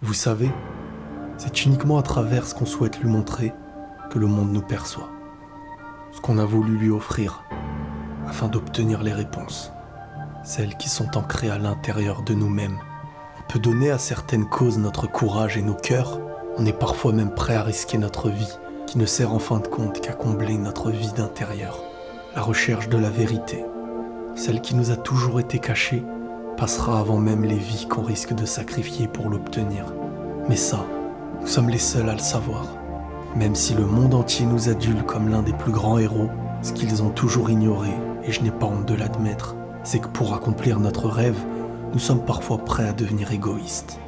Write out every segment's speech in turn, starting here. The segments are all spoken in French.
Vous savez, c'est uniquement à travers ce qu'on souhaite lui montrer que le monde nous perçoit. Ce qu'on a voulu lui offrir afin d'obtenir les réponses, celles qui sont ancrées à l'intérieur de nous-mêmes. On peut donner à certaines causes notre courage et nos cœurs. On est parfois même prêt à risquer notre vie, qui ne sert en fin de compte qu'à combler notre vide intérieur. La recherche de la vérité, celle qui nous a toujours été cachée, passera avant même les vies qu'on risque de sacrifier pour l'obtenir. Mais ça, nous sommes les seuls à le savoir. Même si le monde entier nous adule comme l'un des plus grands héros, ce qu'ils ont toujours ignoré, et je n'ai pas honte de l'admettre, c'est que pour accomplir notre rêve, nous sommes parfois prêts à devenir égoïstes.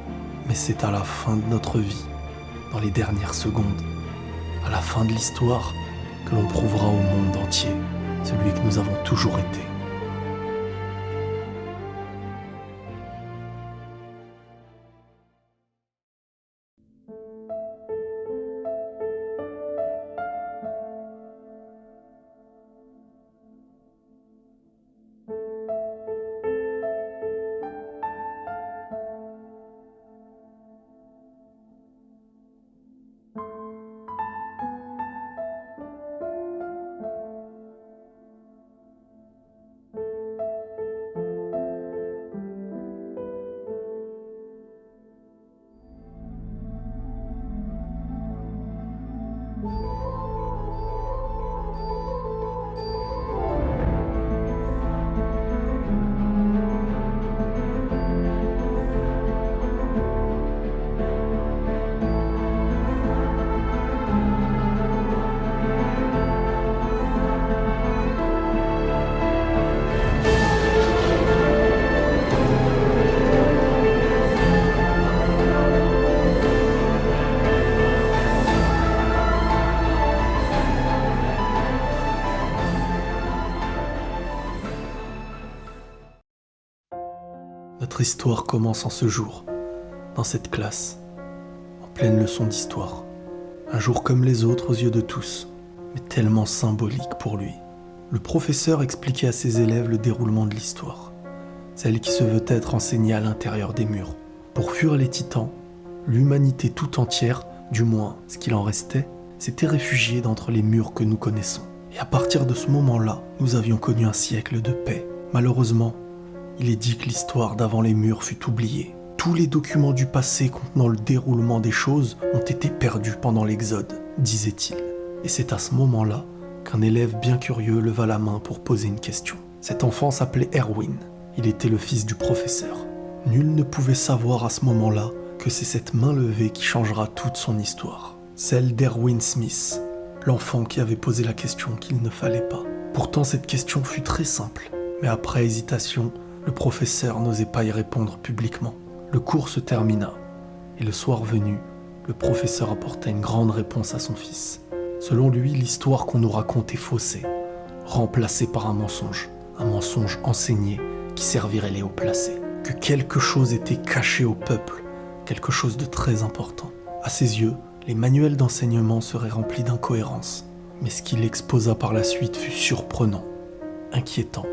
Mais c'est à la fin de notre vie, dans les dernières secondes, à la fin de l'histoire, que l'on prouvera au monde entier celui que nous avons toujours été. Notre histoire commence en ce jour, dans cette classe, en pleine leçon d'histoire. Un jour comme les autres aux yeux de tous, mais tellement symbolique pour lui. Le professeur expliquait à ses élèves le déroulement de l'histoire, celle qui se veut être enseignée à l'intérieur des murs. Pour fuir les titans, l'humanité tout entière, du moins ce qu'il en restait, s'était réfugiée d'entre les murs que nous connaissons. Et à partir de ce moment-là, nous avions connu un siècle de paix. Malheureusement, il est dit que l'histoire d'avant les murs fut oubliée. Tous les documents du passé contenant le déroulement des choses ont été perdus pendant l'Exode, disait-il. Et c'est à ce moment-là qu'un élève bien curieux leva la main pour poser une question. Cet enfant s'appelait Erwin. Il était le fils du professeur. Nul ne pouvait savoir à ce moment-là que c'est cette main levée qui changera toute son histoire. Celle d'Erwin Smith, l'enfant qui avait posé la question qu'il ne fallait pas. Pourtant cette question fut très simple, mais après hésitation, le professeur n'osait pas y répondre publiquement. Le cours se termina, et le soir venu, le professeur apporta une grande réponse à son fils. Selon lui, l'histoire qu'on nous raconte est faussée, remplacée par un mensonge enseigné qui servirait les hauts placés. Que quelque chose était caché au peuple, quelque chose de très important. À ses yeux, les manuels d'enseignement seraient remplis d'incohérences, mais ce qu'il exposa par la suite fut surprenant, inquiétant.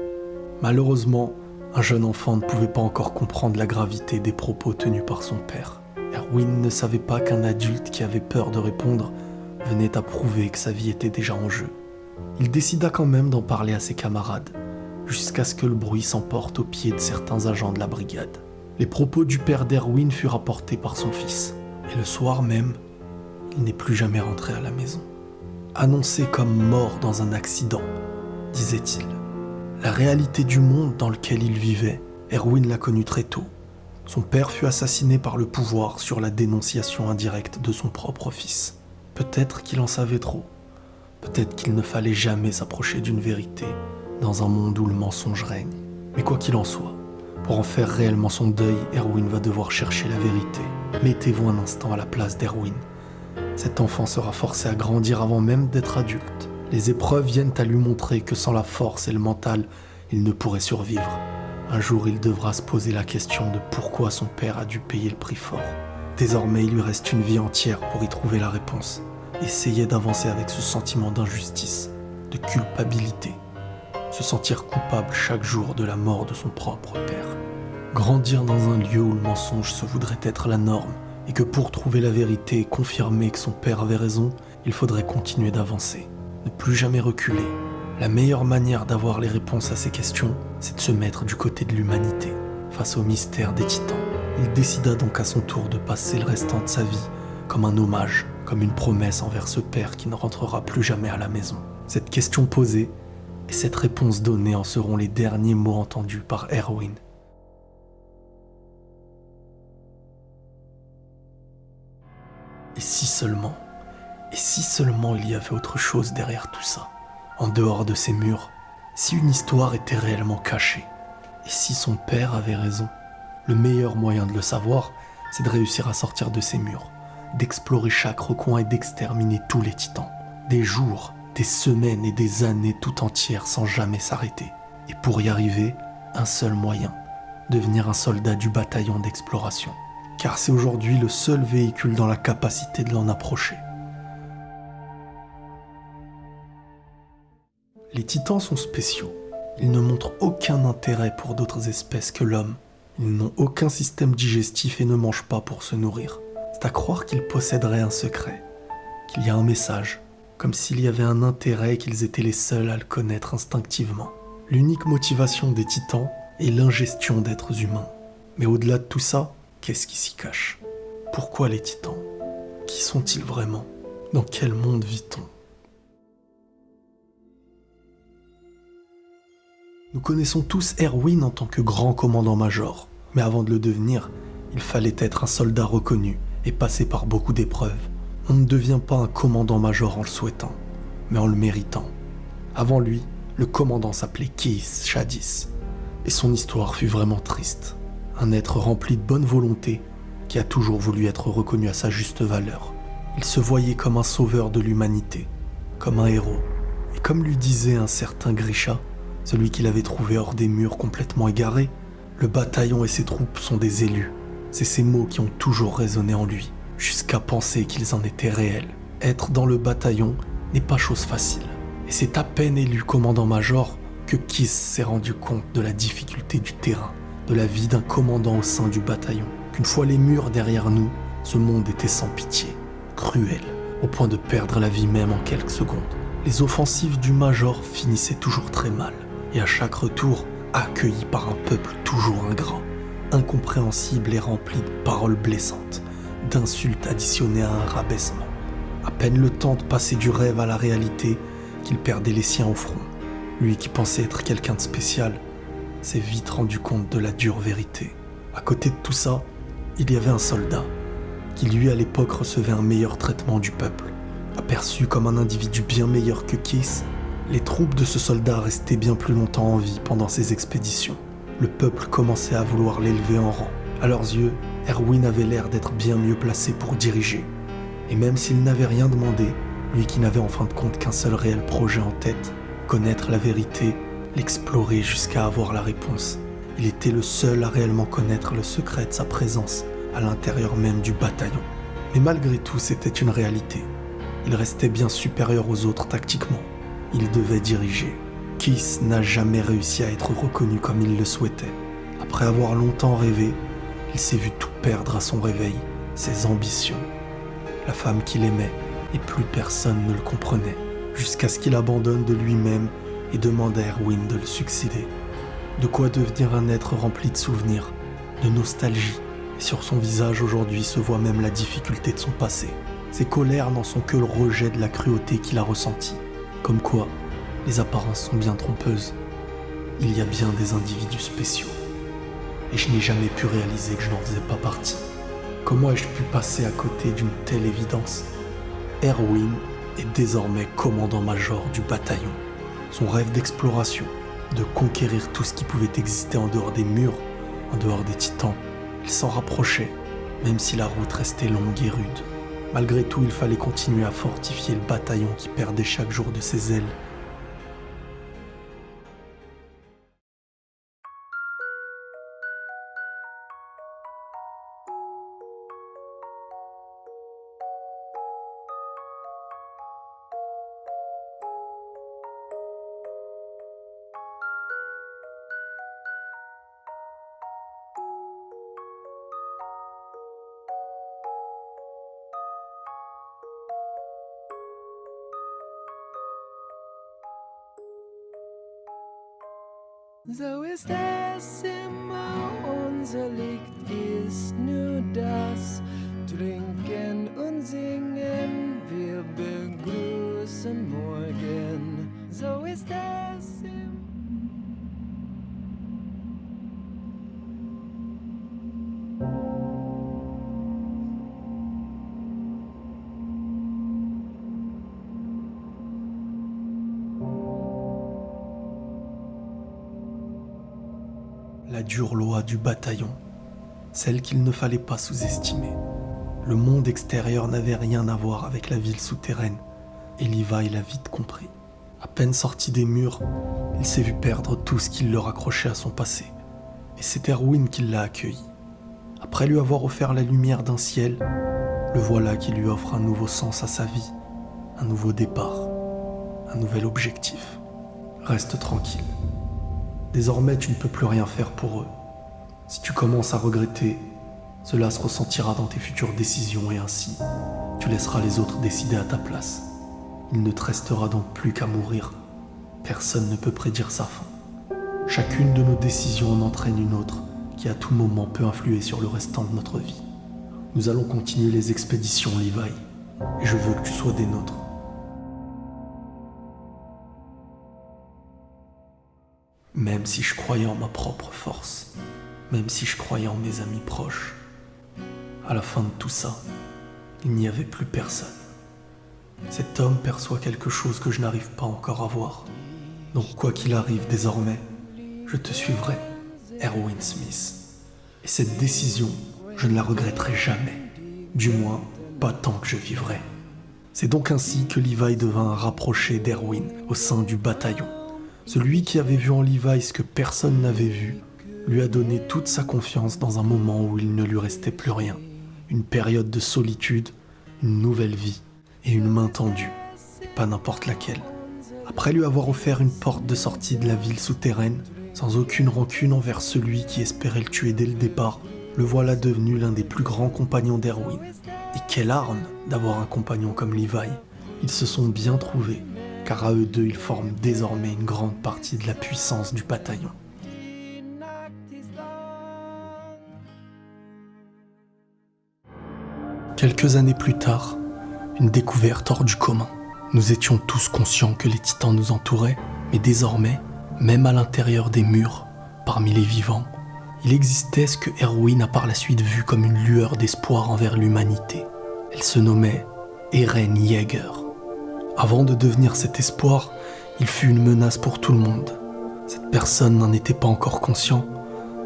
Malheureusement, un jeune enfant ne pouvait pas encore comprendre la gravité des propos tenus par son père. Erwin ne savait pas qu'un adulte qui avait peur de répondre venait à prouver que sa vie était déjà en jeu. Il décida quand même d'en parler à ses camarades, jusqu'à ce que le bruit s'emporte aux pieds de certains agents de la brigade. Les propos du père d'Erwin furent rapportés par son fils, et le soir même, il n'est plus jamais rentré à la maison. Annoncé comme mort dans un accident, disait-il. La réalité du monde dans lequel il vivait, Erwin l'a connue très tôt. Son père fut assassiné par le pouvoir sur la dénonciation indirecte de son propre fils. Peut-être qu'il en savait trop. Peut-être qu'il ne fallait jamais s'approcher d'une vérité dans un monde où le mensonge règne. Mais quoi qu'il en soit, pour en faire réellement son deuil, Erwin va devoir chercher la vérité. Mettez-vous un instant à la place d'Erwin. Cet enfant sera forcé à grandir avant même d'être adulte. Les épreuves viennent à lui montrer que sans la force et le mental, il ne pourrait survivre. Un jour, il devra se poser la question de pourquoi son père a dû payer le prix fort. Désormais, il lui reste une vie entière pour y trouver la réponse. Essayer d'avancer avec ce sentiment d'injustice, de culpabilité. Se sentir coupable chaque jour de la mort de son propre père. Grandir dans un lieu où le mensonge se voudrait être la norme et que pour trouver la vérité et confirmer que son père avait raison, il faudrait continuer d'avancer, ne plus jamais reculer. La meilleure manière d'avoir les réponses à ces questions, c'est de se mettre du côté de l'humanité, face au mystère des titans. Il décida donc à son tour de passer le restant de sa vie comme un hommage, comme une promesse envers ce père qui ne rentrera plus jamais à la maison. Cette question posée et cette réponse donnée en seront les derniers mots entendus par Erwin. Et si seulement il y avait autre chose derrière tout ça, en dehors de ces murs, si une histoire était réellement cachée, et si son père avait raison. Le meilleur moyen de le savoir, c'est de réussir à sortir de ces murs, d'explorer chaque recoin et d'exterminer tous les titans. Des jours, des semaines et des années tout entières sans jamais s'arrêter. Et pour y arriver, un seul moyen, devenir un soldat du bataillon d'exploration. Car c'est aujourd'hui le seul véhicule dans la capacité de l'en approcher. Les titans sont spéciaux. Ils ne montrent aucun intérêt pour d'autres espèces que l'homme. Ils n'ont aucun système digestif et ne mangent pas pour se nourrir. C'est à croire qu'ils posséderaient un secret, qu'il y a un message, comme s'il y avait un intérêt et qu'ils étaient les seuls à le connaître instinctivement. L'unique motivation des titans est l'ingestion d'êtres humains. Mais au-delà de tout ça, qu'est-ce qui s'y cache? Pourquoi les titans? Qui sont-ils vraiment? Dans quel monde vit-on? Nous connaissons tous Erwin en tant que grand commandant-major, mais avant de le devenir, il fallait être un soldat reconnu et passer par beaucoup d'épreuves. On ne devient pas un commandant-major en le souhaitant, mais en le méritant. Avant lui, le commandant s'appelait Keith Shadis, et son histoire fut vraiment triste. Un être rempli de bonne volonté qui a toujours voulu être reconnu à sa juste valeur. Il se voyait comme un sauveur de l'humanité, comme un héros, et comme lui disait un certain Grisha, celui qu'il avait trouvé hors des murs complètement égaré, le bataillon et ses troupes sont des élus. C'est ces mots qui ont toujours résonné en lui, jusqu'à penser qu'ils en étaient réels. Être dans le bataillon n'est pas chose facile. Et c'est à peine élu commandant-major que Keith s'est rendu compte de la difficulté du terrain, de la vie d'un commandant au sein du bataillon. Qu'une fois les murs derrière nous, ce monde était sans pitié, cruel, au point de perdre la vie même en quelques secondes. Les offensives du major finissaient toujours très mal. Et à chaque retour, accueilli par un peuple toujours ingrat, incompréhensible et rempli de paroles blessantes, d'insultes additionnées à un rabaissement. À peine le temps de passer du rêve à la réalité qu'il perdait les siens au front. Lui qui pensait être quelqu'un de spécial, s'est vite rendu compte de la dure vérité. À côté de tout ça, il y avait un soldat, qui lui à l'époque recevait un meilleur traitement du peuple. Aperçu comme un individu bien meilleur que Keith, les troupes de ce soldat restaient bien plus longtemps en vie pendant ces expéditions. Le peuple commençait à vouloir l'élever en rang. À leurs yeux, Erwin avait l'air d'être bien mieux placé pour diriger. Et même s'il n'avait rien demandé, lui qui n'avait en fin de compte qu'un seul réel projet en tête, connaître la vérité, l'explorer jusqu'à avoir la réponse, il était le seul à réellement connaître le secret de sa présence à l'intérieur même du bataillon. Mais malgré tout, c'était une réalité. Il restait bien supérieur aux autres tactiquement. Il devait diriger. Keith n'a jamais réussi à être reconnu comme il le souhaitait. Après avoir longtemps rêvé, il s'est vu tout perdre à son réveil, ses ambitions, la femme qu'il aimait, et plus personne ne le comprenait, jusqu'à ce qu'il abandonne de lui-même et demande à Erwin de le succéder. De quoi devenir un être rempli de souvenirs, de nostalgie, et sur son visage aujourd'hui se voit même la difficulté de son passé. Ses colères n'en sont que le rejet de la cruauté qu'il a ressentie. Comme quoi, les apparences sont bien trompeuses. Il y a bien des individus spéciaux. Et je n'ai jamais pu réaliser que je n'en faisais pas partie. Comment ai-je pu passer à côté d'une telle évidence? Erwin est désormais commandant-major du bataillon. Son rêve d'exploration, de conquérir tout ce qui pouvait exister en dehors des murs, en dehors des titans, il s'en rapprochait, même si la route restait longue et rude. Malgré tout, il fallait continuer à fortifier le bataillon qui perdait chaque jour de ses ailes. So ist es immer, unser Licht ist nur das. Trinken und singen, wir begrüßen morgen. So ist es immer. La dure loi du bataillon, celle qu'il ne fallait pas sous-estimer. Le monde extérieur n'avait rien à voir avec la ville souterraine, et Levi l'a vite compris. À peine sorti des murs, il s'est vu perdre tout ce qui le raccrochait à son passé, et c'est Erwin qui l'a accueilli. Après lui avoir offert la lumière d'un ciel, le voilà qui lui offre un nouveau sens à sa vie, un nouveau départ, un nouvel objectif. Reste tranquille. Désormais, tu ne peux plus rien faire pour eux. Si tu commences à regretter, cela se ressentira dans tes futures décisions et ainsi, tu laisseras les autres décider à ta place. Il ne te restera donc plus qu'à mourir. Personne ne peut prédire sa fin. Chacune de nos décisions en entraîne une autre qui à tout moment peut influer sur le restant de notre vie. Nous allons continuer les expéditions, Levi, et je veux que tu sois des nôtres. Même si je croyais en ma propre force, même si je croyais en mes amis proches, à la fin de tout ça, il n'y avait plus personne. Cet homme perçoit quelque chose que je n'arrive pas encore à voir. Donc quoi qu'il arrive désormais, je te suivrai, Erwin Smith. Et cette décision, je ne la regretterai jamais. Du moins, pas tant que je vivrai. C'est donc ainsi que Levi devint rapproché d'Erwin au sein du bataillon. Celui qui avait vu en Levi ce que personne n'avait vu, lui a donné toute sa confiance dans un moment où il ne lui restait plus rien. Une période de solitude, une nouvelle vie et une main tendue, et pas n'importe laquelle. Après lui avoir offert une porte de sortie de la ville souterraine, sans aucune rancune envers celui qui espérait le tuer dès le départ, le voilà devenu l'un des plus grands compagnons d'Erwin. Et quelle arme d'avoir un compagnon comme Levi. Ils se sont bien trouvés, car à eux deux, ils forment désormais une grande partie de la puissance du bataillon. Quelques années plus tard, une découverte hors du commun. Nous étions tous conscients que les titans nous entouraient, mais désormais, même à l'intérieur des murs, parmi les vivants, il existait ce que Erwin a par la suite vu comme une lueur d'espoir envers l'humanité. Elle se nommait Eren Yeager. Avant de devenir cet espoir, il fut une menace pour tout le monde. Cette personne n'en était pas encore conscient,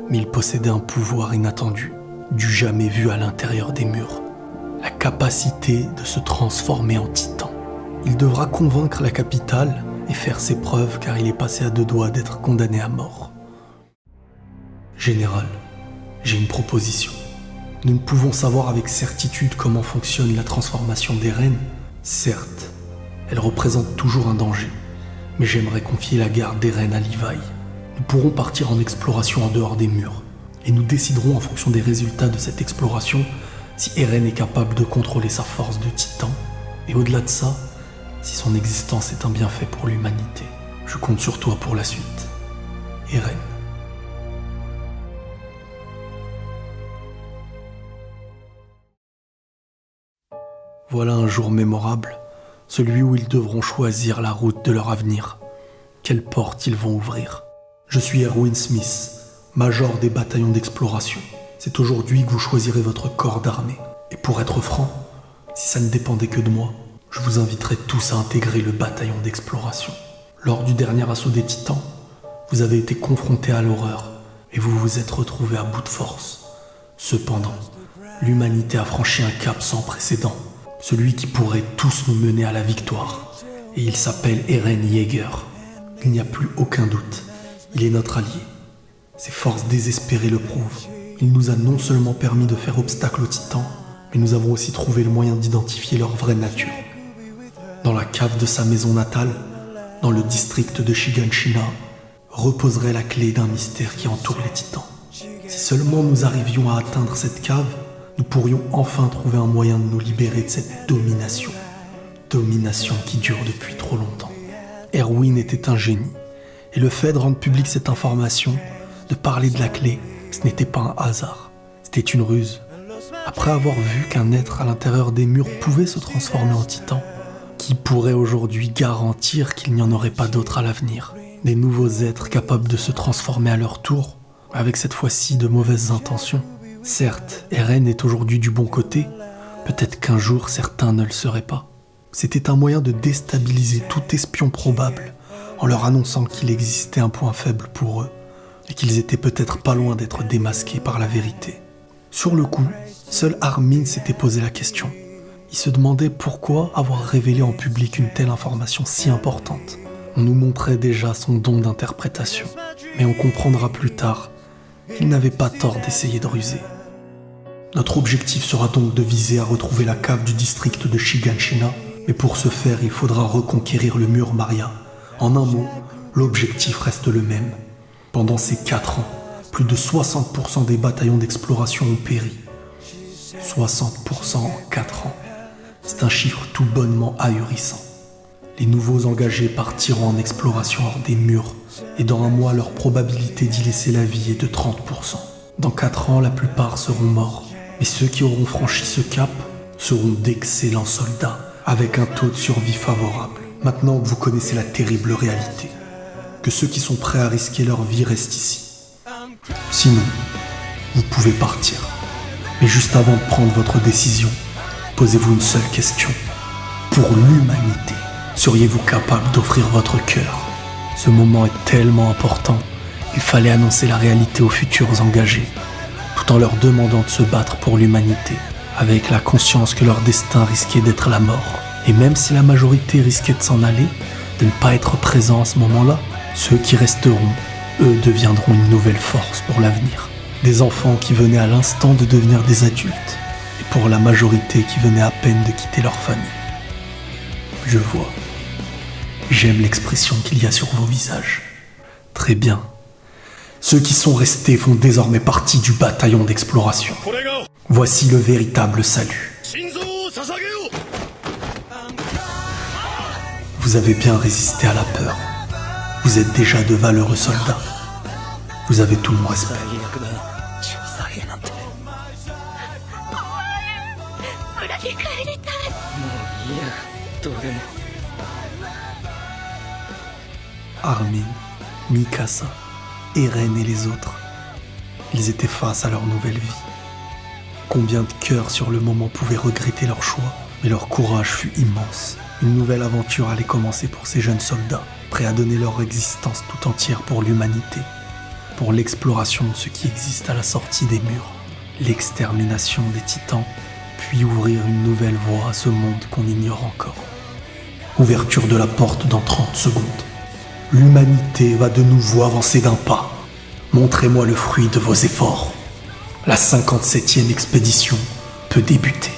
mais il possédait un pouvoir inattendu, du jamais vu à l'intérieur des murs. La capacité de se transformer en titan. Il devra convaincre la capitale et faire ses preuves car il est passé à 2 doigts d'être condamné à mort. Général, j'ai une proposition. Nous ne pouvons savoir avec certitude comment fonctionne la transformation d'Eren. Certes, elle représente toujours un danger, mais j'aimerais confier la garde d'Eren à Levi. Nous pourrons partir en exploration en dehors des murs, et nous déciderons en fonction des résultats de cette exploration si Eren est capable de contrôler sa force de titan, et au-delà de ça, si son existence est un bienfait pour l'humanité. Je compte sur toi pour la suite. Eren. Voilà un jour mémorable, celui où ils devront choisir la route de leur avenir. Quelle porte ils vont ouvrir? Je suis Erwin Smith, major des bataillons d'exploration. C'est aujourd'hui que vous choisirez votre corps d'armée. Et pour être franc, si ça ne dépendait que de moi, je vous inviterais tous à intégrer le bataillon d'exploration. Lors du dernier assaut des titans, vous avez été confrontés à l'horreur et vous vous êtes retrouvés à bout de force. Cependant, l'humanité a franchi un cap sans précédent, celui qui pourrait tous nous mener à la victoire. Et il s'appelle Eren Yeager. Il n'y a plus aucun doute, il est notre allié. Ses forces désespérées le prouvent. Il nous a non seulement permis de faire obstacle aux titans, mais nous avons aussi trouvé le moyen d'identifier leur vraie nature. Dans la cave de sa maison natale, dans le district de Shiganshina, reposerait la clé d'un mystère qui entoure les titans. Si seulement nous arrivions à atteindre cette cave, nous pourrions enfin trouver un moyen de nous libérer de cette domination. Domination qui dure depuis trop longtemps. Erwin était un génie, Et le fait de rendre publique cette information, de parler de la clé, ce n'était pas un hasard, c'était une ruse. Après avoir vu qu'un être à l'intérieur des murs pouvait se transformer en titan, qui pourrait aujourd'hui garantir qu'il n'y en aurait pas d'autres à l'avenir? Des nouveaux êtres capables de se transformer à leur tour, avec cette fois-ci de mauvaises intentions. Certes, Eren est aujourd'hui du bon côté, peut-être qu'un jour certains ne le seraient pas. C'était un moyen de déstabiliser tout espion probable, en leur annonçant qu'il existait un point faible pour eux, et qu'ils étaient peut-être pas loin d'être démasqués par la vérité. Sur le coup, seul Armin s'était posé la question. Il se demandait pourquoi avoir révélé en public une telle information si importante. On nous montrait déjà son don d'interprétation, mais on comprendra plus tard qu'il n'avait pas tort d'essayer de ruser. Notre objectif sera donc de viser à retrouver la cave du district de Shiganshina, mais pour ce faire, il faudra reconquérir le mur Maria. En un mot, l'objectif reste le même. Pendant ces 4 ans, plus de 60% des bataillons d'exploration ont péri. 60% en 4 ans. C'est un chiffre tout bonnement ahurissant. Les nouveaux engagés partiront en exploration hors des murs, et dans un mois, leur probabilité d'y laisser la vie est de 30%. Dans 4 ans, la plupart seront morts, mais ceux qui auront franchi ce cap seront d'excellents soldats, avec un taux de survie favorable. Maintenant que vous connaissez la terrible réalité, que ceux qui sont prêts à risquer leur vie restent ici. Sinon, vous pouvez partir. Mais juste avant de prendre votre décision, posez-vous une seule question. Pour l'humanité, seriez-vous capable d'offrir votre cœur? Ce moment est tellement important, il fallait annoncer la réalité aux futurs engagés, tout en leur demandant de se battre pour l'humanité, avec la conscience que leur destin risquait d'être la mort. Et même si la majorité risquait de s'en aller, de ne pas être présents à ce moment-là, ceux qui resteront, eux, deviendront une nouvelle force pour l'avenir. Des enfants qui venaient à l'instant de devenir des adultes, et pour la majorité qui venait à peine de quitter leur famille. Je vois. J'aime l'expression qu'il y a sur vos visages. Très bien. Ceux qui sont restés font désormais partie du bataillon d'exploration. Voici le véritable salut. Vous avez bien résisté à la peur. Vous êtes déjà de valeureux soldats. Vous avez tout mon respect. Armin, Mikasa, Eren et les autres, ils étaient face à leur nouvelle vie. Combien de cœurs sur le moment pouvaient regretter leur choix, mais leur courage fut immense. Une nouvelle aventure allait commencer pour ces jeunes soldats, prêts à donner leur existence tout entière pour l'humanité, pour l'exploration de ce qui existe à la sortie des murs, l'extermination des titans, puis ouvrir une nouvelle voie à ce monde qu'on ignore encore. Ouverture de la porte dans 30 secondes. L'humanité va de nouveau avancer d'un pas. Montrez-moi le fruit de vos efforts. La 57e expédition peut débuter.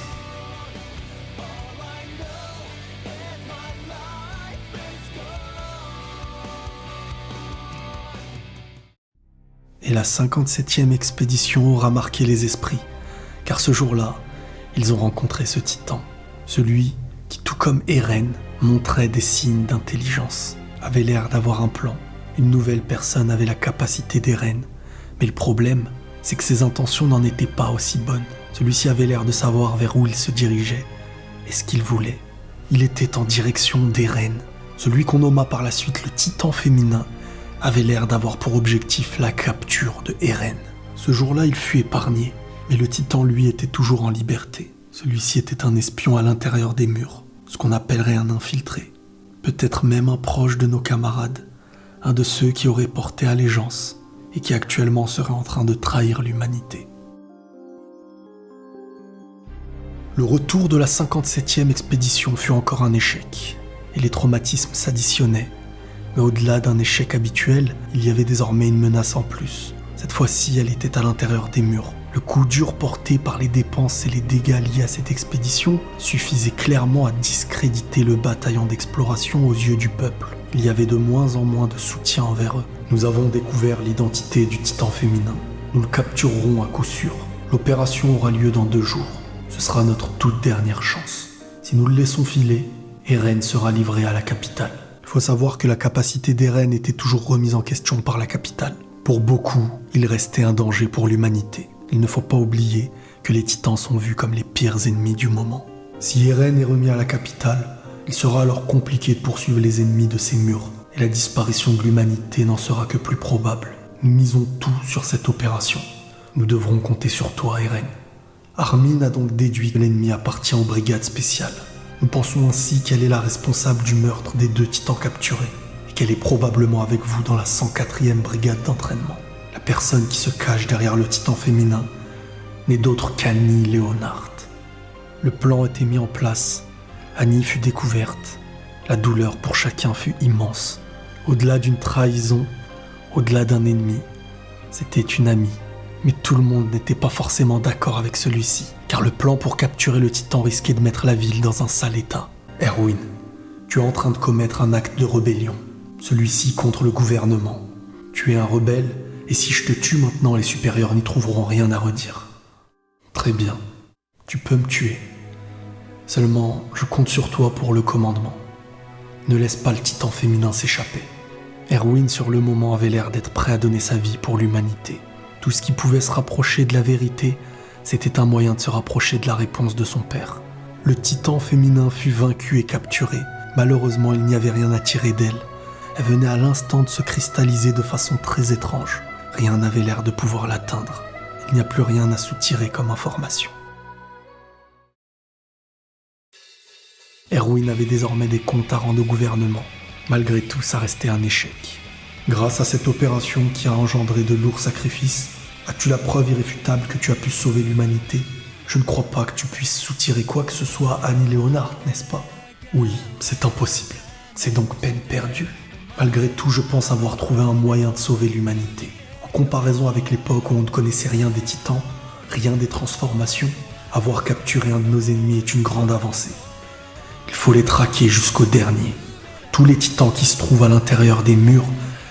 Et la 57e expédition aura marqué les esprits, car ce jour-là, ils ont rencontré ce titan, celui qui, tout comme Eren, montrait des signes d'intelligence, avait l'air d'avoir un plan. Une nouvelle personne avait la capacité d'Eren, mais le problème, c'est que ses intentions n'en étaient pas aussi bonnes. Celui-ci avait l'air de savoir vers où il se dirigeait et ce qu'il voulait. Il était en direction d'Eren. Celui qu'on nomma par la suite le titan féminin avait l'air d'avoir pour objectif la capture de Eren. Ce jour-là, il fut épargné, mais le titan, lui, était toujours en liberté. Celui-ci était un espion à l'intérieur des murs, ce qu'on appellerait un infiltré. Peut-être même un proche de nos camarades, un de ceux qui auraient porté allégeance et qui actuellement serait en train de trahir l'humanité. Le retour de la 57e expédition fut encore un échec, et les traumatismes s'additionnaient. Mais au-delà d'un échec habituel, il y avait désormais une menace en plus. Cette fois-ci, elle était à l'intérieur des murs. Le coup dur porté par les dépenses et les dégâts liés à cette expédition suffisait clairement à discréditer le bataillon d'exploration aux yeux du peuple. Il y avait de moins en moins de soutien envers eux. Nous avons découvert l'identité du titan féminin. Nous le capturerons à coup sûr. L'opération aura lieu dans 2 jours. Ce sera notre toute dernière chance. Si nous le laissons filer, Eren sera livré à la capitale. Il faut savoir que la capacité d'Eren était toujours remise en question par la capitale. Pour beaucoup, il restait un danger pour l'humanité. Il ne faut pas oublier que les titans sont vus comme les pires ennemis du moment. Si Eren est remis à la capitale, il sera alors compliqué de poursuivre les ennemis de ces murs, et la disparition de l'humanité n'en sera que plus probable. Nous misons tout sur cette opération. Nous devrons compter sur toi, Eren. Armin a donc déduit que l'ennemi appartient aux brigades spéciales. Nous pensons ainsi qu'elle est la responsable du meurtre des 2 titans capturés, et qu'elle est probablement avec vous dans la 104e brigade d'entraînement. La personne qui se cache derrière le titan féminin n'est d'autre qu'Annie Leonhardt. Le plan était mis en place, Annie fut découverte, la douleur pour chacun fut immense. Au-delà d'une trahison, au-delà d'un ennemi, c'était une amie. Mais tout le monde n'était pas forcément d'accord avec celui-ci, car le plan pour capturer le titan risquait de mettre la ville dans un sale état. Erwin, tu es en train de commettre un acte de rébellion, celui-ci contre le gouvernement. Tu es un rebelle, et si je te tue maintenant, les supérieurs n'y trouveront rien à redire. Très bien, tu peux me tuer. Seulement, je compte sur toi pour le commandement. Ne laisse pas le titan féminin s'échapper. Erwin, sur le moment, avait l'air d'être prêt à donner sa vie pour l'humanité. Tout ce qui pouvait se rapprocher de la vérité, c'était un moyen de se rapprocher de la réponse de son père. Le titan féminin fut vaincu et capturé. Malheureusement, il n'y avait rien à tirer d'elle. Elle venait à l'instant de se cristalliser de façon très étrange. Rien n'avait l'air de pouvoir l'atteindre. Il n'y a plus rien à soutirer comme information. Erwin avait désormais des comptes à rendre au gouvernement. Malgré tout, ça restait un échec. Grâce à cette opération qui a engendré de lourds sacrifices, as-tu la preuve irréfutable que tu as pu sauver l'humanité? Je ne crois pas que tu puisses soutirer quoi que ce soit à Annie Leonhardt, n'est-ce pas? Oui, c'est impossible. C'est donc peine perdue. Malgré tout, je pense avoir trouvé un moyen de sauver l'humanité. En comparaison avec l'époque où on ne connaissait rien des titans, rien des transformations, avoir capturé un de nos ennemis est une grande avancée. Il faut les traquer jusqu'au dernier. Tous les titans qui se trouvent à l'intérieur des murs,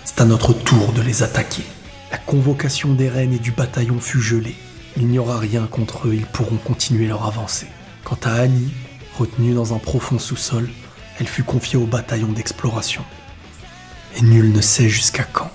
c'est à notre tour de les attaquer. La convocation d'Eren et du bataillon fut gelée. Il n'y aura rien contre eux, ils pourront continuer leur avancée. Quant à Annie, retenue dans un profond sous-sol, elle fut confiée au bataillon d'exploration. Et nul ne sait jusqu'à quand.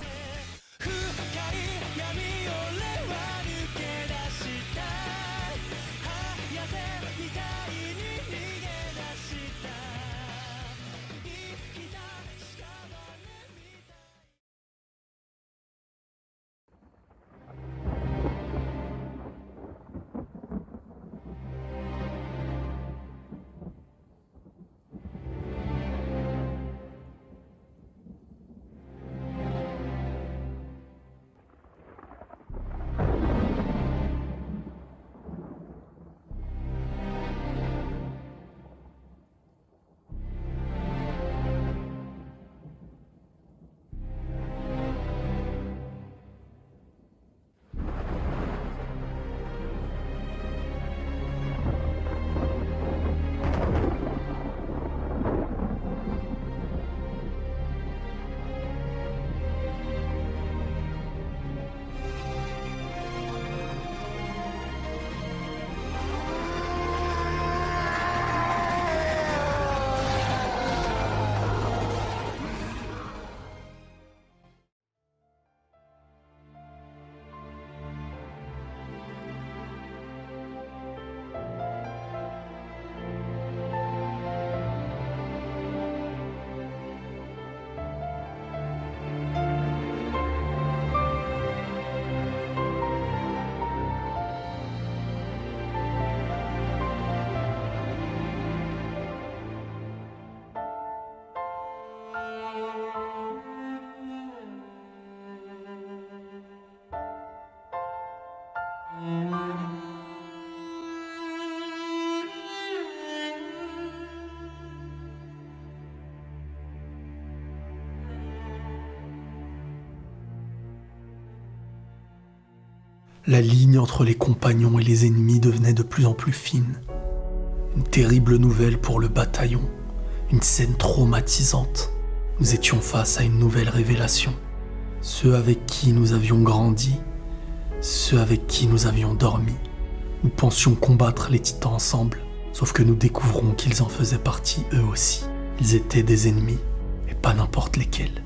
La ligne entre les compagnons et les ennemis devenait de plus en plus fine. Une terrible nouvelle pour le bataillon, une scène traumatisante. Nous étions face à une nouvelle révélation. Ceux avec qui nous avions grandi, ceux avec qui nous avions dormi. Nous pensions combattre les titans ensemble, sauf que nous découvrons qu'ils en faisaient partie eux aussi. Ils étaient des ennemis, et pas n'importe lesquels.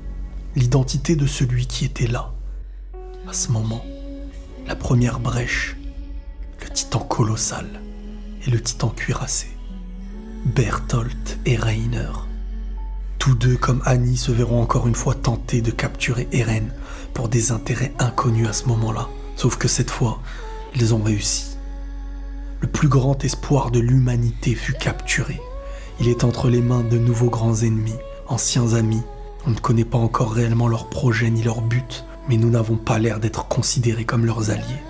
L'identité de celui qui était là. À ce moment, la première brèche, le titan colossal et le titan cuirassé. Bertholdt et Reiner. Tous deux, comme Annie, se verront encore une fois tentés de capturer Eren pour des intérêts inconnus à ce moment-là. Sauf que cette fois, ils ont réussi. Le plus grand espoir de l'humanité fut capturé. Il est entre les mains de nouveaux grands ennemis, anciens amis. On ne connaît pas encore réellement leurs projets ni leurs buts, mais nous n'avons pas l'air d'être considérés comme leurs alliés.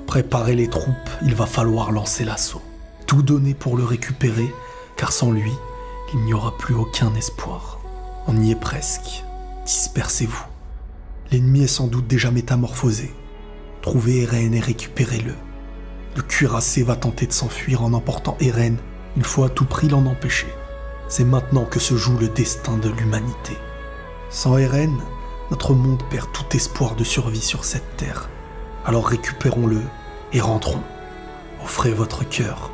Préparez les troupes, il va falloir lancer l'assaut. Tout donner pour le récupérer, car sans lui, il n'y aura plus aucun espoir. On y est presque. Dispersez-vous. L'ennemi est sans doute déjà métamorphosé. Trouvez Eren et récupérez-le. Le cuirassé va tenter de s'enfuir en emportant Eren. Il faut à tout prix l'en empêcher. C'est maintenant que se joue le destin de l'humanité. Sans Eren, notre monde perd tout espoir de survie sur cette terre. Alors récupérons-le et rentrons. Offrez votre cœur.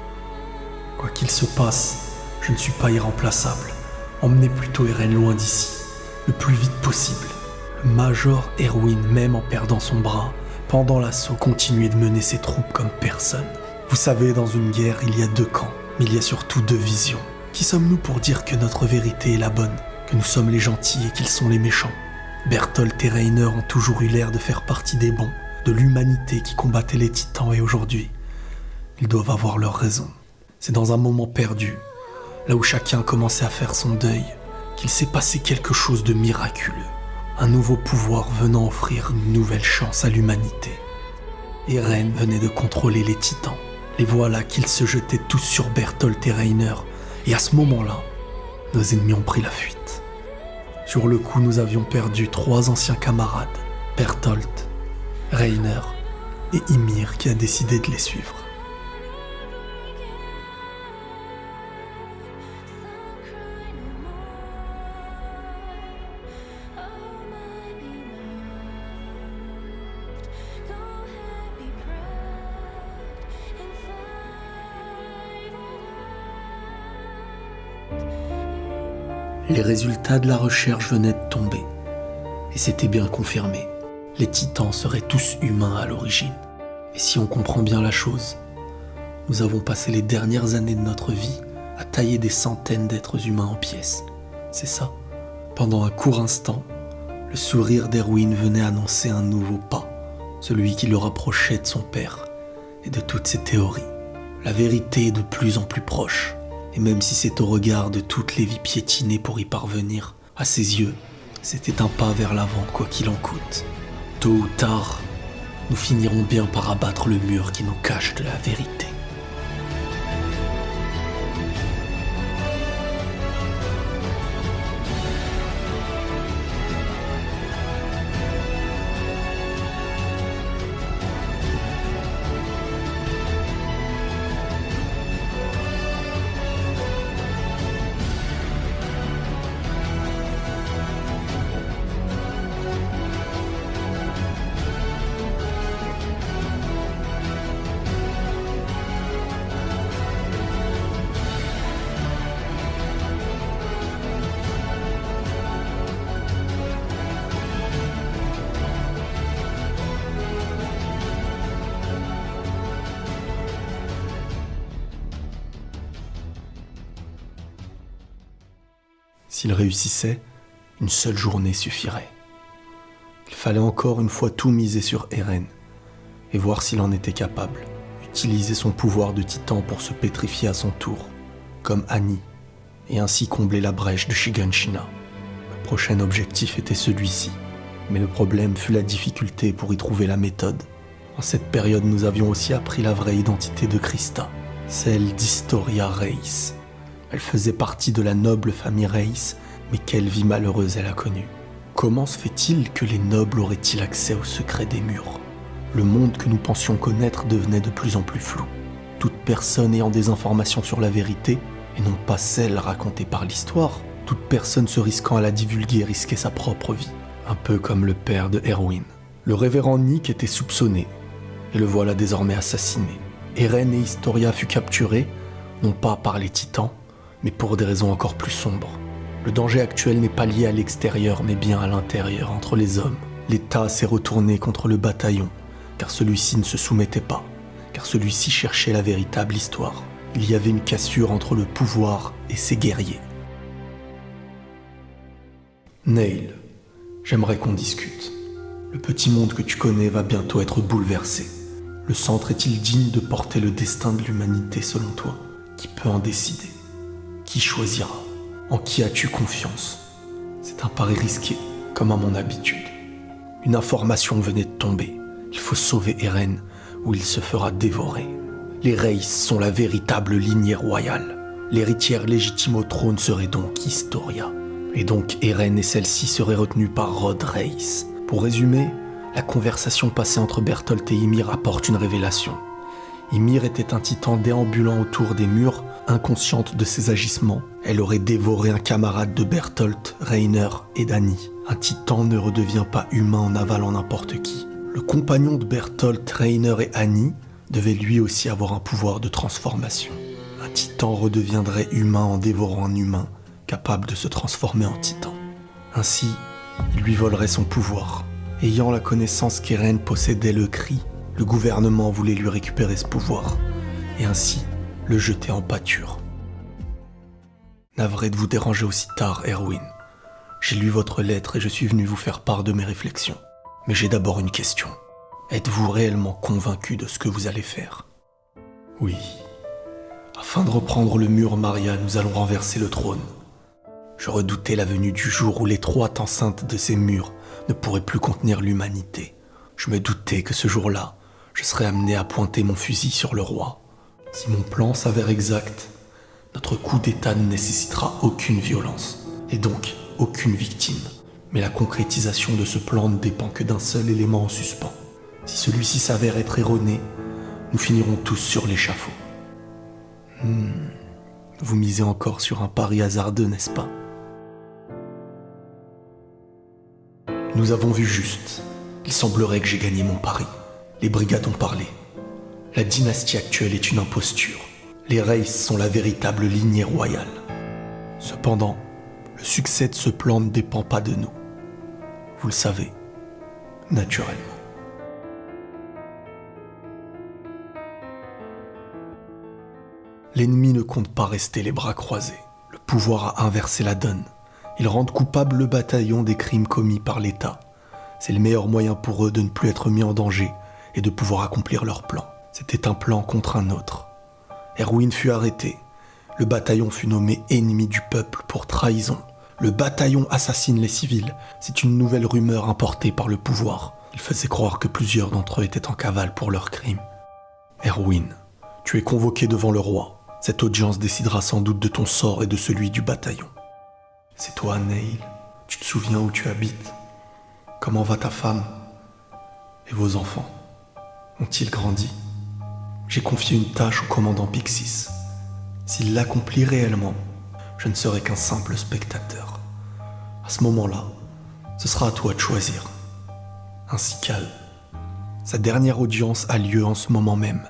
Quoi qu'il se passe, je ne suis pas irremplaçable. Emmenez plutôt Eren loin d'ici, le plus vite possible. Le Major Erwin, même en perdant son bras, pendant l'assaut, continuait de mener ses troupes comme personne. Vous savez, dans une guerre, il y a deux camps, mais il y a surtout deux visions. Qui sommes-nous pour dire que notre vérité est la bonne, que nous sommes les gentils et qu'ils sont les méchants? Bertholdt et Reiner ont toujours eu l'air de faire partie des bons, de l'humanité qui combattait les titans, et aujourd'hui, ils doivent avoir leur raison. C'est dans un moment perdu, là où chacun commençait à faire son deuil, qu'il s'est passé quelque chose de miraculeux. Un nouveau pouvoir venant offrir une nouvelle chance à l'humanité. Eren venait de contrôler les titans. Les voilà qu'ils se jetaient tous sur Bertholdt et Reiner. Et à ce moment-là, nos ennemis ont pris la fuite. Sur le coup, nous avions perdu 3 anciens camarades, Bertholdt, Reiner et Ymir, qui a décidé de les suivre. Les résultats de la recherche venaient de tomber, et c'était bien confirmé. Les titans seraient tous humains à l'origine. Et si on comprend bien la chose, nous avons passé les dernières années de notre vie à tailler des centaines d'êtres humains en pièces. C'est ça. Pendant un court instant, le sourire d'Erwin venait annoncer un nouveau pas, celui qui le rapprochait de son père et de toutes ses théories. La vérité est de plus en plus proche. Et même si c'est au regard de toutes les vies piétinées pour y parvenir, à ses yeux, c'était un pas vers l'avant, quoi qu'il en coûte. Tôt ou tard, nous finirons bien par abattre le mur qui nous cache de la vérité. S'il réussissait, une seule journée suffirait. Il fallait encore une fois tout miser sur Eren et voir s'il en était capable. Utiliser son pouvoir de titan pour se pétrifier à son tour, comme Annie, et ainsi combler la brèche de Shiganshina. Le prochain objectif était celui-ci, mais le problème fut la difficulté pour y trouver la méthode. En cette période, nous avions aussi appris la vraie identité de Krista, celle d'Historia Reiss. Elle faisait partie de la noble famille Reiss, mais quelle vie malheureuse elle a connue. Comment se fait-il que les nobles auraient-ils accès aux secrets des murs? Le monde que nous pensions connaître devenait de plus en plus flou. Toute personne ayant des informations sur la vérité, et non pas celles racontées par l'histoire, toute personne se risquant à la divulguer risquait sa propre vie. Un peu comme le père de Erwin. Le révérend Nick était soupçonné, et le voilà désormais assassiné. Eren et Historia fut capturés, non pas par les titans, mais pour des raisons encore plus sombres. Le danger actuel n'est pas lié à l'extérieur, mais bien à l'intérieur, entre les hommes. L'État s'est retourné contre le bataillon, car celui-ci ne se soumettait pas, car celui-ci cherchait la véritable histoire. Il y avait une cassure entre le pouvoir et ses guerriers. Neil, j'aimerais qu'on discute. Le petit monde que tu connais va bientôt être bouleversé. Le centre est-il digne de porter le destin de l'humanité selon toi? Qui peut en décider? Qui choisira? En qui as-tu confiance? C'est un pari risqué, comme à mon habitude. Une information venait de tomber. Il faut sauver Eren, ou il se fera dévorer. Les Reyes sont la véritable lignée royale. L'héritière légitime au trône serait donc Historia. Et donc Eren et celle-ci seraient retenues par Rod Reiss. Pour résumer, la conversation passée entre Bertolt et Ymir apporte une révélation. Ymir était un titan déambulant autour des murs, inconsciente de ses agissements. Elle aurait dévoré un camarade de Bertolt, Reiner et Dany. Un titan ne redevient pas humain en avalant n'importe qui. Le compagnon de Bertolt, Reiner et Annie devait lui aussi avoir un pouvoir de transformation. Un titan redeviendrait humain en dévorant un humain, capable de se transformer en titan. Ainsi, il lui volerait son pouvoir. Ayant la connaissance qu'Eren possédait le cri, le gouvernement voulait lui récupérer ce pouvoir, et ainsi le jeter en pâture. Navré de vous déranger aussi tard, Erwin. J'ai lu votre lettre et je suis venu vous faire part de mes réflexions. Mais j'ai d'abord une question. Êtes-vous réellement convaincu de ce que vous allez faire? Oui. Afin de reprendre le mur Maria, nous allons renverser le trône. Je redoutais la venue du jour où l'étroite enceinte de ces murs ne pourrait plus contenir l'humanité. Je me doutais que ce jour-là, je serais amené à pointer mon fusil sur le roi. Si mon plan s'avère exact, notre coup d'État ne nécessitera aucune violence, et donc aucune victime. Mais la concrétisation de ce plan ne dépend que d'un seul élément en suspens. Si celui-ci s'avère être erroné, nous finirons tous sur l'échafaud. Vous misez encore sur un pari hasardeux, n'est-ce pas? Nous avons vu juste. Il semblerait que j'ai gagné mon pari. Les brigades ont parlé. La dynastie actuelle est une imposture. Les Reyes sont la véritable lignée royale. Cependant, le succès de ce plan ne dépend pas de nous. Vous le savez, naturellement. L'ennemi ne compte pas rester les bras croisés. Le pouvoir a inversé la donne. Ils rendent coupable le bataillon des crimes commis par l'État. C'est le meilleur moyen pour eux de ne plus être mis en danger et de pouvoir accomplir leur plan. C'était un plan contre un autre. Erwin fut arrêté. Le bataillon fut nommé ennemi du peuple pour trahison. Le bataillon assassine les civils. C'est une nouvelle rumeur importée par le pouvoir. Il faisait croire que plusieurs d'entre eux étaient en cavale pour leurs crimes. Erwin, tu es convoqué devant le roi. Cette audience décidera sans doute de ton sort et de celui du bataillon. C'est toi, Neil. Tu te souviens où tu habites? Comment va ta femme? Et vos enfants? Ont-ils grandi? J'ai confié une tâche au commandant Pixis. S'il l'accomplit réellement, je ne serai qu'un simple spectateur. À ce moment-là, ce sera à toi de choisir. Ainsi qu'Al. Sa dernière audience a lieu en ce moment même.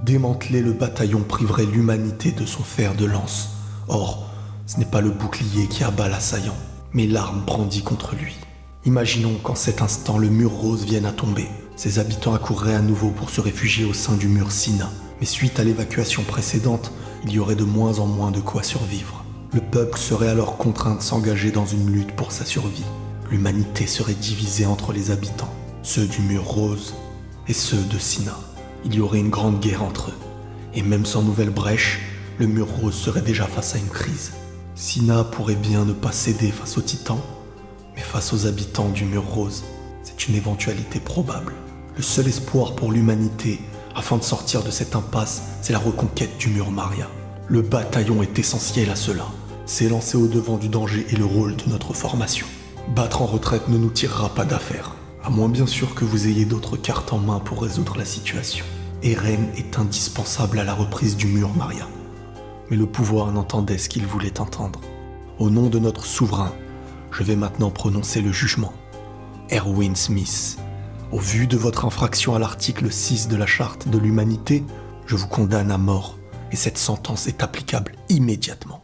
Démanteler le bataillon priverait l'humanité de son fer de lance. Or, ce n'est pas le bouclier qui abat l'assaillant, mais l'arme brandie contre lui. Imaginons qu'en cet instant, le mur rose vienne à tomber. Ses habitants accourraient à nouveau pour se réfugier au sein du mur Sina. Mais suite à l'évacuation précédente, il y aurait de moins en moins de quoi survivre. Le peuple serait alors contraint de s'engager dans une lutte pour sa survie. L'humanité serait divisée entre les habitants, ceux du mur rose et ceux de Sina. Il y aurait une grande guerre entre eux. Et même sans nouvelle brèche, le mur rose serait déjà face à une crise. Sina pourrait bien ne pas céder face aux titans, mais face aux habitants du mur rose, c'est une éventualité probable. Le seul espoir pour l'humanité, afin de sortir de cette impasse, c'est la reconquête du mur Maria. Le bataillon est essentiel à cela. S'élancer au-devant du danger est le rôle de notre formation. Battre en retraite ne nous tirera pas d'affaire, à moins bien sûr que vous ayez d'autres cartes en main pour résoudre la situation. Eren est indispensable à la reprise du mur Maria. Mais le pouvoir n'entendait ce qu'il voulait entendre. Au nom de notre souverain, je vais maintenant prononcer le jugement. Erwin Smith, au vu de votre infraction à l'article 6 de la Charte de l'Humanité, je vous condamne à mort et cette sentence est applicable immédiatement.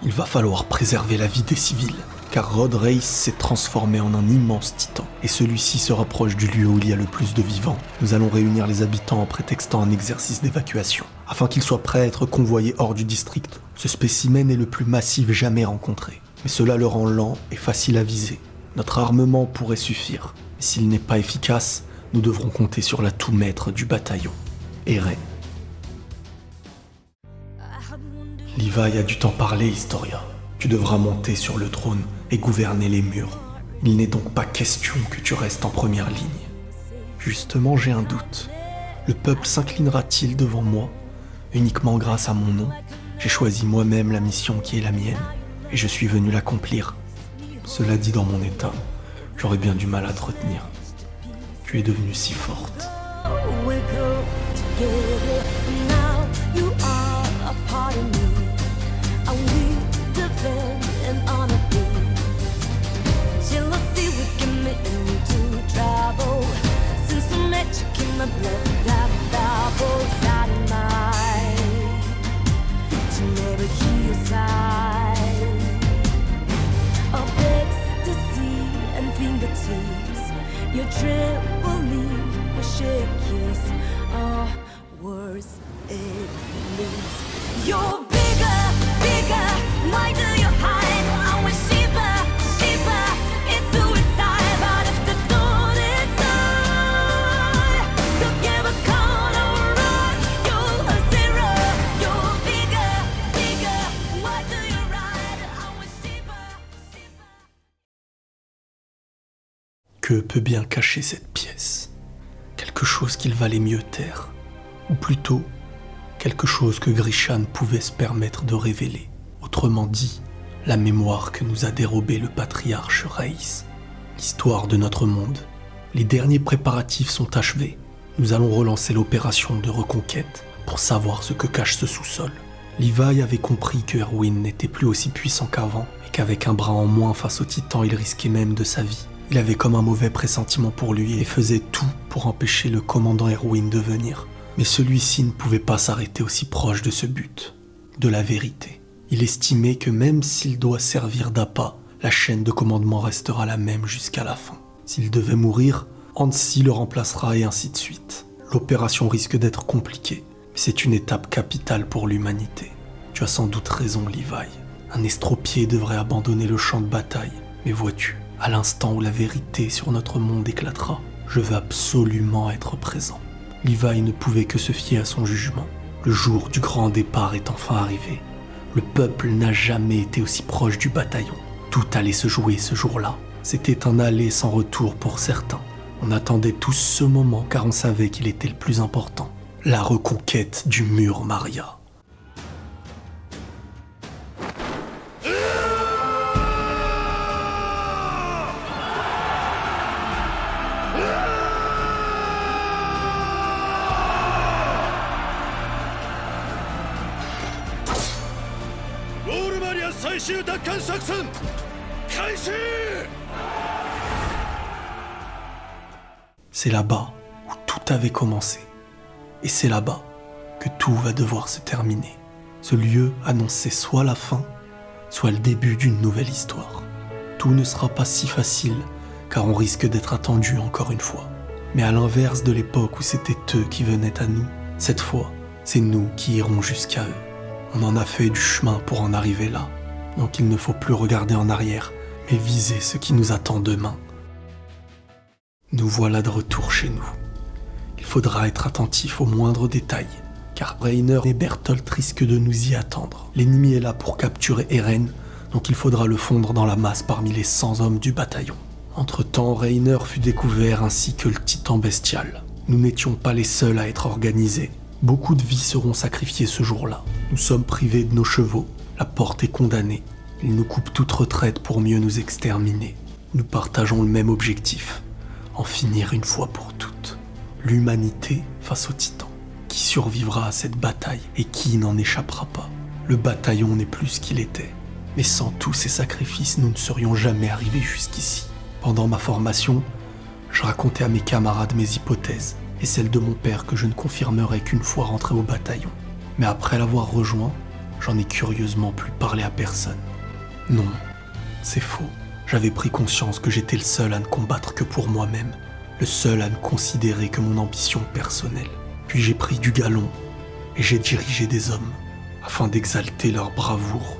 Il va falloir préserver la vie des civils, car Rod Reis s'est transformé en un immense titan, et celui-ci se rapproche du lieu où il y a le plus de vivants. Nous allons réunir les habitants en prétextant un exercice d'évacuation, afin qu'ils soient prêts à être convoyés hors du district. Ce spécimen est le plus massif jamais rencontré, mais cela le rend lent et facile à viser. Notre armement pourrait suffire, mais s'il n'est pas efficace, nous devrons compter sur l'atout maître du bataillon, Eren. Levi a du temps parlé, Historia. Tu devras monter sur le trône et gouverner les murs. Il n'est donc pas question que tu restes en première ligne. Justement, j'ai un doute. Le peuple s'inclinera-t-il devant moi? Uniquement grâce à mon nom, j'ai choisi moi-même la mission qui est la mienne, et je suis venu l'accomplir. Cela dit, dans mon état, j'aurais bien du mal à te retenir. Tu es devenue si forte. Your trembling, a shaky kiss, worse it leaves. You're bigger, bigger, why do you hide? I was Shiva, Shiva, it's suicide. But if the storm is high, don't give a call or run. You're a zero, you're bigger, bigger, why do you ride? I was Shiva, Shiva. Que peut bien cacher cette pièce? Quelque chose qu'il valait mieux taire, ou plutôt, quelque chose que Grishan pouvait se permettre de révéler. Autrement dit, la mémoire que nous a dérobée le patriarche Reis, l'histoire de notre monde. Les derniers préparatifs sont achevés. Nous allons relancer l'opération de reconquête pour savoir ce que cache ce sous-sol. Levi avait compris que Erwin n'était plus aussi puissant qu'avant et qu'avec un bras en moins face au titan, il risquait même de sa vie. Il avait comme un mauvais pressentiment pour lui et faisait tout pour empêcher le commandant Erwin de venir. Mais celui-ci ne pouvait pas s'arrêter aussi proche de ce but, de la vérité. Il estimait que même s'il doit servir d'appât, la chaîne de commandement restera la même jusqu'à la fin. S'il devait mourir, Hansi le remplacera et ainsi de suite. L'opération risque d'être compliquée, mais c'est une étape capitale pour l'humanité. Tu as sans doute raison, Levi. Un estropié devrait abandonner le champ de bataille. Mais vois-tu, à l'instant où la vérité sur notre monde éclatera, je veux absolument être présent. Levi ne pouvait que se fier à son jugement. Le jour du grand départ est enfin arrivé. Le peuple n'a jamais été aussi proche du bataillon. Tout allait se jouer ce jour-là. C'était un aller sans retour pour certains. On attendait tous ce moment car on savait qu'il était le plus important. La reconquête du mur Maria. C'est là-bas où tout avait commencé. Et c'est là-bas que tout va devoir se terminer. Ce lieu annonçait soit la fin, soit le début d'une nouvelle histoire. Tout ne sera pas si facile, car on risque d'être attendu encore une fois. Mais à l'inverse de l'époque où c'était eux qui venaient à nous, cette fois, c'est nous qui irons jusqu'à eux. On en a fait du chemin pour en arriver là. Donc il ne faut plus regarder en arrière, mais viser ce qui nous attend demain. Nous voilà de retour chez nous. Il faudra être attentif aux moindres détails, car Rainer et Bertolt risquent de nous y attendre. L'ennemi est là pour capturer Eren, donc il faudra le fondre dans la masse parmi les 100 hommes du bataillon. Entre-temps, Rainer fut découvert ainsi que le titan bestial. Nous n'étions pas les seuls à être organisés. Beaucoup de vies seront sacrifiées ce jour-là. Nous sommes privés de nos chevaux. La porte est condamnée. Ils nous coupent toute retraite pour mieux nous exterminer. Nous partageons le même objectif. En finir une fois pour toutes. L'humanité face au titan. Qui survivra à cette bataille et qui n'en échappera pas? Le bataillon n'est plus ce qu'il était. Mais sans tous ces sacrifices, nous ne serions jamais arrivés jusqu'ici. Pendant ma formation, je racontais à mes camarades mes hypothèses et celles de mon père que je ne confirmerai qu'une fois rentré au bataillon. Mais après l'avoir rejoint, j'en ai curieusement plus parlé à personne. Non, c'est faux. J'avais pris conscience que j'étais le seul à ne combattre que pour moi-même, le seul à ne considérer que mon ambition personnelle. Puis j'ai pris du galon et j'ai dirigé des hommes. Afin d'exalter leur bravoure,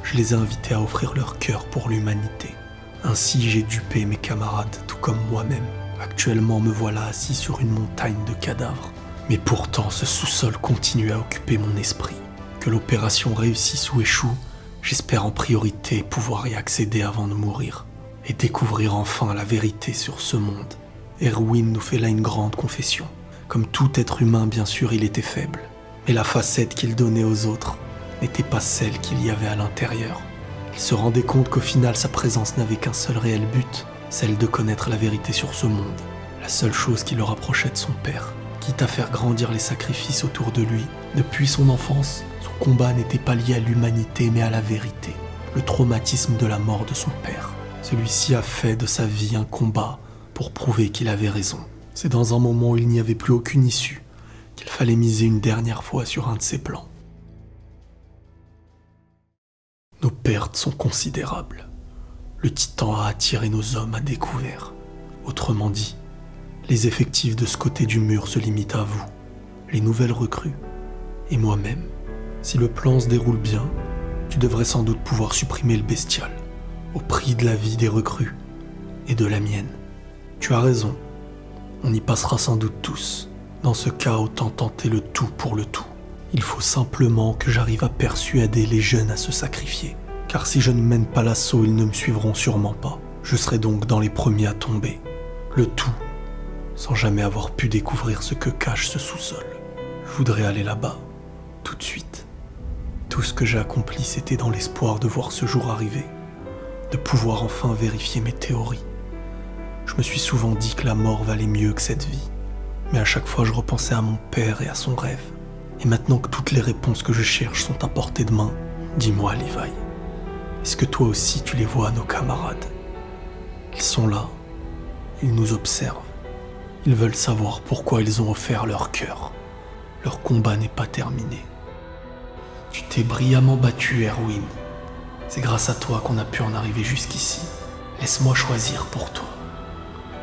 je les ai invités à offrir leur cœur pour l'humanité. Ainsi j'ai dupé mes camarades, tout comme moi-même. Actuellement me voilà assis sur une montagne de cadavres. Mais pourtant ce sous-sol continue à occuper mon esprit. Que l'opération réussisse ou échoue, j'espère en priorité pouvoir y accéder avant de mourir et découvrir enfin la vérité sur ce monde. Erwin nous fait là une grande confession. Comme tout être humain, bien sûr, il était faible. Mais la facette qu'il donnait aux autres n'était pas celle qu'il y avait à l'intérieur. Il se rendait compte qu'au final, sa présence n'avait qu'un seul réel but, celle de connaître la vérité sur ce monde. La seule chose qui le rapprochait de son père. Quitte à faire grandir les sacrifices autour de lui, depuis son enfance, son combat n'était pas lié à l'humanité mais à la vérité. Le traumatisme de la mort de son père. Celui-ci a fait de sa vie un combat pour prouver qu'il avait raison. C'est dans un moment où il n'y avait plus aucune issue qu'il fallait miser une dernière fois sur un de ses plans. Nos pertes sont considérables. Le Titan a attiré nos hommes à découvert. Autrement dit, les effectifs de ce côté du mur se limitent à vous, les nouvelles recrues, et moi-même. Si le plan se déroule bien, tu devrais sans doute pouvoir supprimer le bestial, au prix de la vie des recrues et de la mienne. Tu as raison, on y passera sans doute tous. Dans ce cas, autant tenter le tout pour le tout. Il faut simplement que j'arrive à persuader les jeunes à se sacrifier. Car si je ne mène pas l'assaut, ils ne me suivront sûrement pas. Je serai donc dans les premiers à tomber. Le tout, sans jamais avoir pu découvrir ce que cache ce sous-sol. Je voudrais aller là-bas, tout de suite. Tout ce que j'ai accompli, c'était dans l'espoir de voir ce jour arriver, de pouvoir enfin vérifier mes théories. Je me suis souvent dit que la mort valait mieux que cette vie. Mais à chaque fois, je repensais à mon père et à son rêve. Et maintenant que toutes les réponses que je cherche sont à portée de main, dis-moi, Levi, est-ce que toi aussi tu les vois, nos camarades? Ils sont là, ils nous observent. Ils veulent savoir pourquoi ils ont offert leur cœur. Leur combat n'est pas terminé. Tu t'es brillamment battu, Erwin. C'est grâce à toi qu'on a pu en arriver jusqu'ici. Laisse-moi choisir pour toi.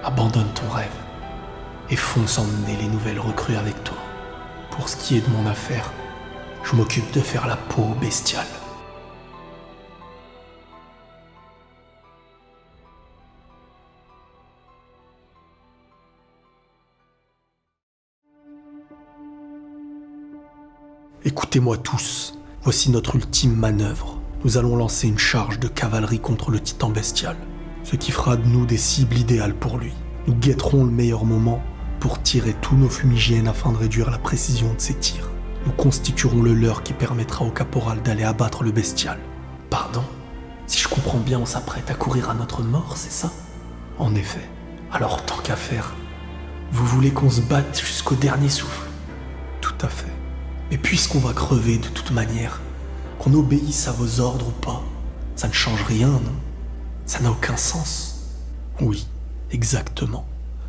Abandonne ton rêve et fonce emmener les nouvelles recrues avec toi. Pour ce qui est de mon affaire, je m'occupe de faire la peau au bestial. Écoutez-moi tous, voici notre ultime manœuvre. Nous allons lancer une charge de cavalerie contre le titan bestial, ce qui fera de nous des cibles idéales pour lui. Nous guetterons le meilleur moment pour tirer tous nos fumigènes afin de réduire la précision de ses tirs. Nous constituerons le leurre qui permettra au caporal d'aller abattre le bestial. Pardon? Si je comprends bien, on s'apprête à courir à notre mort, c'est ça? En effet. Alors tant qu'à faire, vous voulez qu'on se batte jusqu'au dernier souffle? Tout à fait. Mais puisqu'on va crever de toute manière, qu'on obéisse à vos ordres ou pas, ça ne change rien, non? Ça n'a aucun sens. Oui, exactement.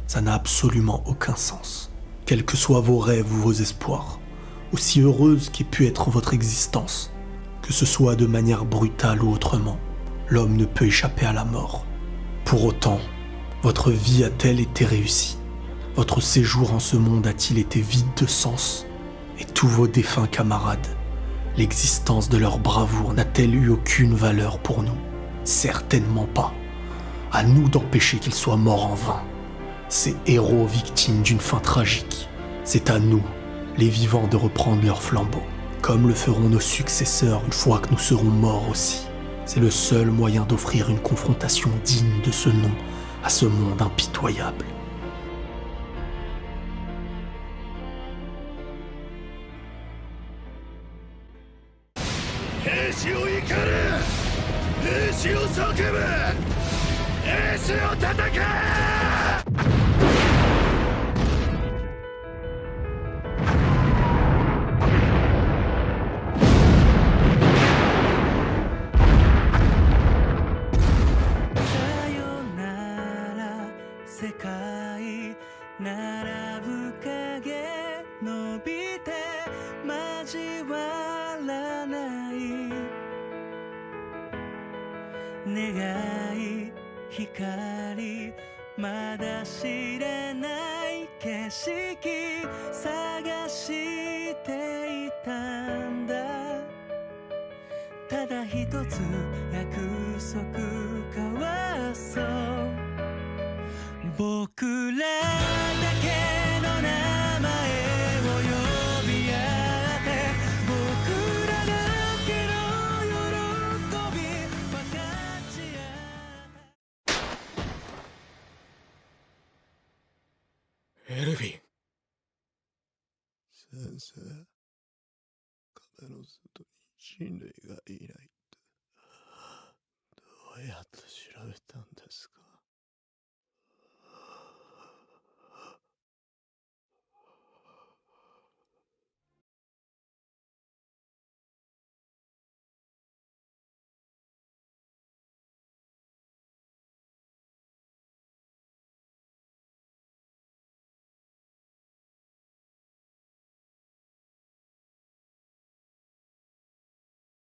Ça n'a absolument aucun sens. Quels que soient vos rêves ou vos espoirs, aussi heureuse qu'ait pu être votre existence, que ce soit de manière brutale ou autrement, l'homme ne peut échapper à la mort. Pour autant, votre vie a-t-elle été réussie? Votre séjour en ce monde a-t-il été vide de sens? Et tous vos défunts camarades, l'existence de leur bravoure n'a-t-elle eu aucune valeur pour nous? Certainement pas. À nous d'empêcher qu'ils soient morts en vain. Ces héros victimes d'une fin tragique. C'est à nous, les vivants, de reprendre leur flambeau, comme le feront nos successeurs une fois que nous serons morts aussi. C'est le seul moyen d'offrir une confrontation digne de ce nom à ce monde impitoyable. 願い光まだ知れない景色探していたんだただ一つ約束交わそう僕らだけの名前を呼び合って僕らだけの喜び分かち合ったエルヴィン先生、壁の外に人類がいないって、どうやって調べて